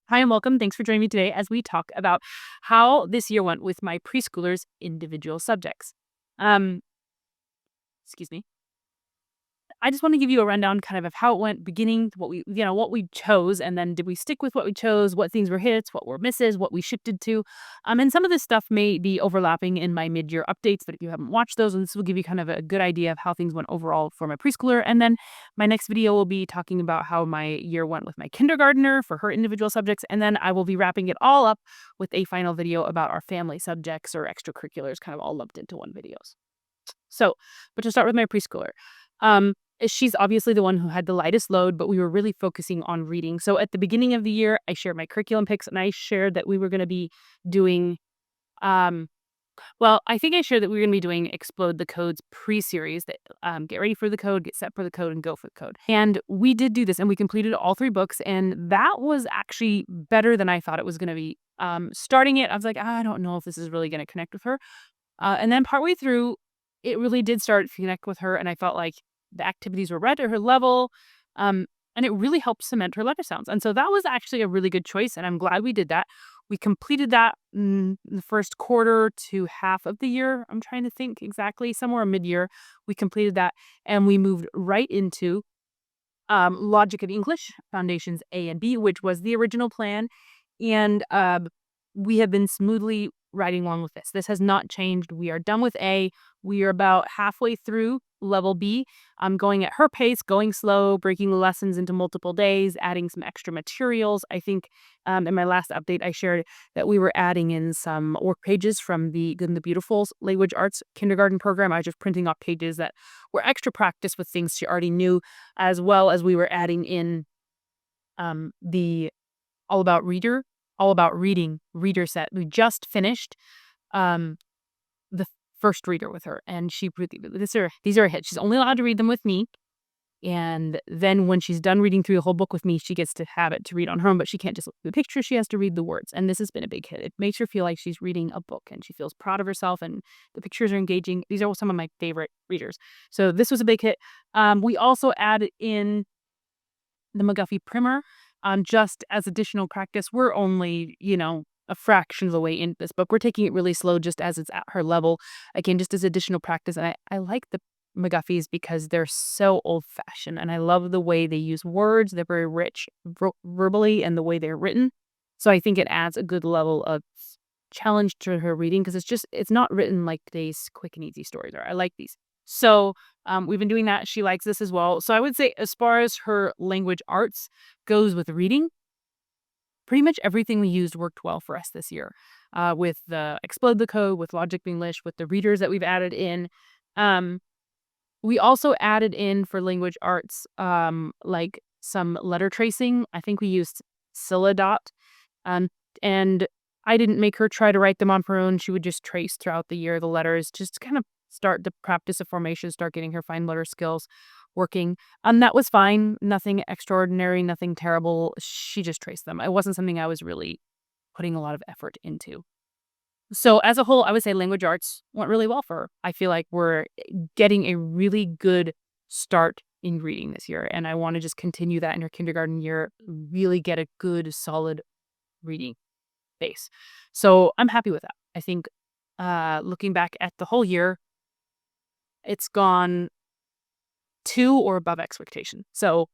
Hi and welcome. Thanks for joining me today as we talk about how this year went with my preschoolers' individual subjects. Um, excuse me. I just want to give you a rundown kind of how it went, beginning what we chose, and then did we stick with what we chose, what things were hits, what were misses, what we shifted to. And some of this stuff may be overlapping in my mid-year updates, but if you haven't watched those, this will give you kind of a good idea of how things went overall for my preschooler. And then my next video will be talking about how my year went with my kindergartner for her individual subjects. And then I will be wrapping it all up with a final video about our family subjects or extracurriculars, kind of all lumped into one video. So, but to start with my preschooler, um, she's obviously the one who had the lightest load, but we were really focusing on reading. So at the beginning of the year, I shared my curriculum picks and I shared that we were going to be doing, um, I think I shared that we were going to be doing Explode the Codes pre-series that get ready for the code, get set for the code, and go for the code. And we did do this and we completed all 3 books. And that was actually better than I thought it was going to be. Starting it, I was like, I don't know if this is really going to connect with her. And then partway through, it really did start to connect with her, and I felt like the activities were read at her level, and it really helped cement her letter sounds. And so that was actually a really good choice, and I'm glad we did that. We completed that in the first quarter to half of the year. I'm trying to think exactly, somewhere mid-year, we completed that, and we moved right into Logic and English, Foundations A and B, which was the original plan. And we have been smoothly riding along with this. This has not changed. We are done with A. We are about halfway through level B. I'm going at her pace, going slow, breaking the lessons into multiple days, adding some extra materials. I think in my last update, I shared that we were adding in some work pages from the Good and the Beautiful's language arts kindergarten program. I was just printing off pages that were extra practice with things she already knew, as well as we were adding in the all about reader, all about reading reader set. We just finished um, the first reader with her, and these are a hit. She's only allowed to read them with me, and then when she's done reading through the whole book with me, she gets to have it to read on her own. But she can't just look at the picture; she has to read the words. And this has been a big hit. It makes her feel like she's reading a book, and she feels proud of herself. And the pictures are engaging. These are some of my favorite readers. So this was a big hit. We also added in the McGuffey primer, just as additional practice. We're only, a fraction of the way into this book. We're taking it really slow just as it's at her level. Again, just as additional practice. And I like the McGuffies because they're so old-fashioned. And I love the way they use words. They're very rich verbally and the way they're written. So I think it adds a good level of challenge to her reading because it's not written like today's quick and easy stories are. I like these. So we've been doing that. She likes this as well. So I would say as far as her language arts goes with reading, pretty much everything we used worked well for us this year. With the Explode the Code, with Logic English, with the readers that we've added in. We also added in for language arts, like some letter tracing. I think we used Silladot. And I didn't make her try to write them on her own. She would just trace throughout the year the letters, just to kind of start the practice of formation, start getting her fine motor skills working. That was fine. Nothing extraordinary, nothing terrible. She just traced them. It wasn't something I was really putting a lot of effort into. So as a whole, I would say language arts went really well for her. I feel like we're getting a really good start in reading this year. And I want to just continue that in her kindergarten year, really get a good, solid reading base. So I'm happy with that. I think looking back at the whole year, it's gone to or above expectation. So,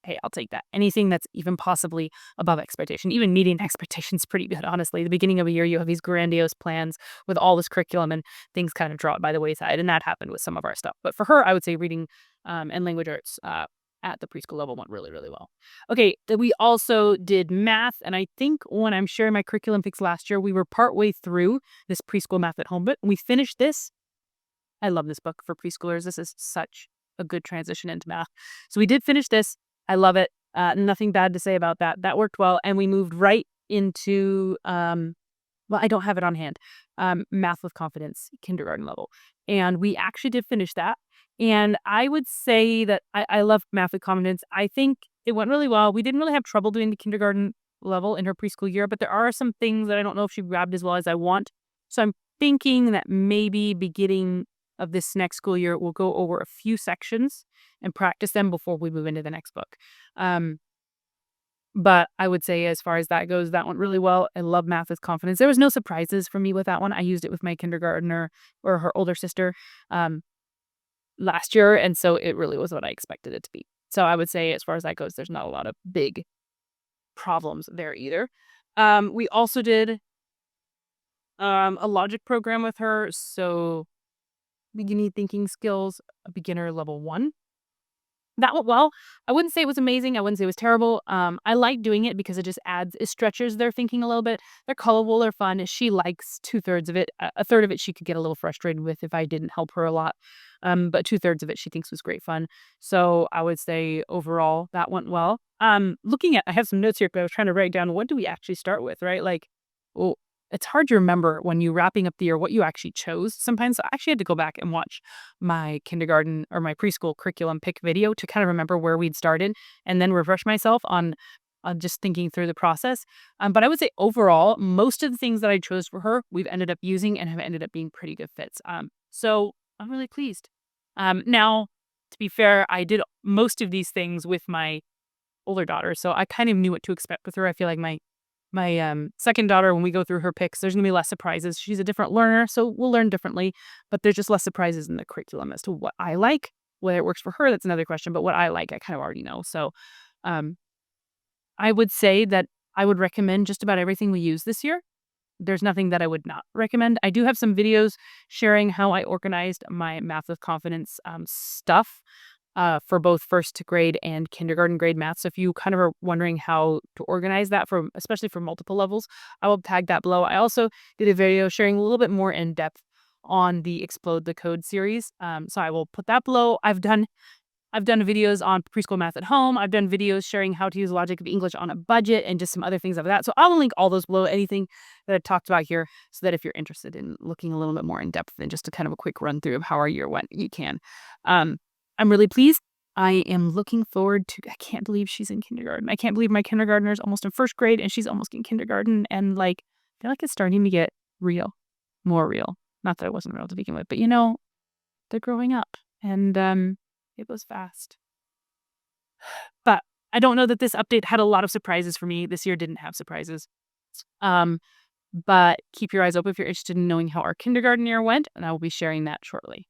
hey, I'll take that. Anything that's even possibly above expectation, even meeting expectations, pretty good, honestly. The beginning of a year, you have these grandiose plans with all this curriculum and things kind of drop by the wayside. And that happened with some of our stuff. But for her, I would say reading and language arts at the preschool level went really, really well. Okay, we also did math. And I think when I'm sharing my curriculum picks last year, we were partway through this preschool math at home book. We finished this. I love this book for preschoolers. This is such a good transition into math. So we did finish this. I love it. Nothing bad to say about that. That worked well. And we moved right into, I don't have it on hand, Math with Confidence, kindergarten level. And we actually did finish that. And I would say that I love Math with Confidence. I think it went really well. We didn't really have trouble doing the kindergarten level in her preschool year, but there are some things that I don't know if she grabbed as well as I want. So I'm thinking that maybe beginning of this next school year, we'll go over a few sections and practice them before we move into the next book. But I would say as far as that goes, that went really well. I love Math with Confidence. There was no surprises for me with that one. I used it with my kindergartner or her older sister um, last year, and so it really was what I expected it to be. So I would say as far as that goes, there's not a lot of big problems there either. We also did a logic program with her, so beginning thinking skills, a beginner level 1. That went well. I wouldn't say it was amazing. I wouldn't say it was terrible. I like doing it because it stretches their thinking a little bit. They're colorful, they're fun. She likes 2/3 of it. A third of it she could get a little frustrated with if I didn't help her a lot. But 2/3 of it she thinks was great fun. So I would say overall that went well. I have some notes here because I was trying to write down what do we actually start with, right? Like, well, it's hard to remember when you're wrapping up the year what you actually chose sometimes. So I actually had to go back and watch my kindergarten or my preschool curriculum pick video to kind of remember where we'd started and then refresh myself on just thinking through the process. But I would say overall, most of the things that I chose for her, we've ended up using and have ended up being pretty good fits. So I'm really pleased. Now, to be fair, I did most of these things with my older daughter, so I kind of knew what to expect with her. I feel like my second daughter, when we go through her picks, there's gonna be less surprises. She's a different learner, so we'll learn differently, but there's just less surprises in the curriculum as to what I like. Whether it works for her, that's another question, but what I like, I kind of already know. So, um, I would say that I would recommend just about everything we use this year. There's nothing that I would not recommend. I do have some videos sharing how I organized my Math with Confidence stuff for both first grade and kindergarten grade math. So if you kind of are wondering how to organize that for, especially for multiple levels, I will tag that below. I also did a video sharing a little bit more in depth on the Explode the Code series. So I will put that below. I've done videos on preschool math at home. I've done videos sharing how to use logic of English on a budget and just some other things of that. So I'll link all those below, anything that I talked about here, so that if you're interested in looking a little bit more in depth than just a kind of a quick run through of how our year went, you can. Um, I'm really pleased. I am looking forward to, I can't believe she's in kindergarten. I can't believe my kindergartner is almost in first grade and she's almost in kindergarten. And like, I feel like it's starting to get real, more real. Not that it wasn't real to begin with, but they're growing up and it was fast. But I don't know that this update had a lot of surprises for me. This year didn't have surprises. Um, but keep your eyes open if you're interested in knowing how our kindergarten year went, and I will be sharing that shortly.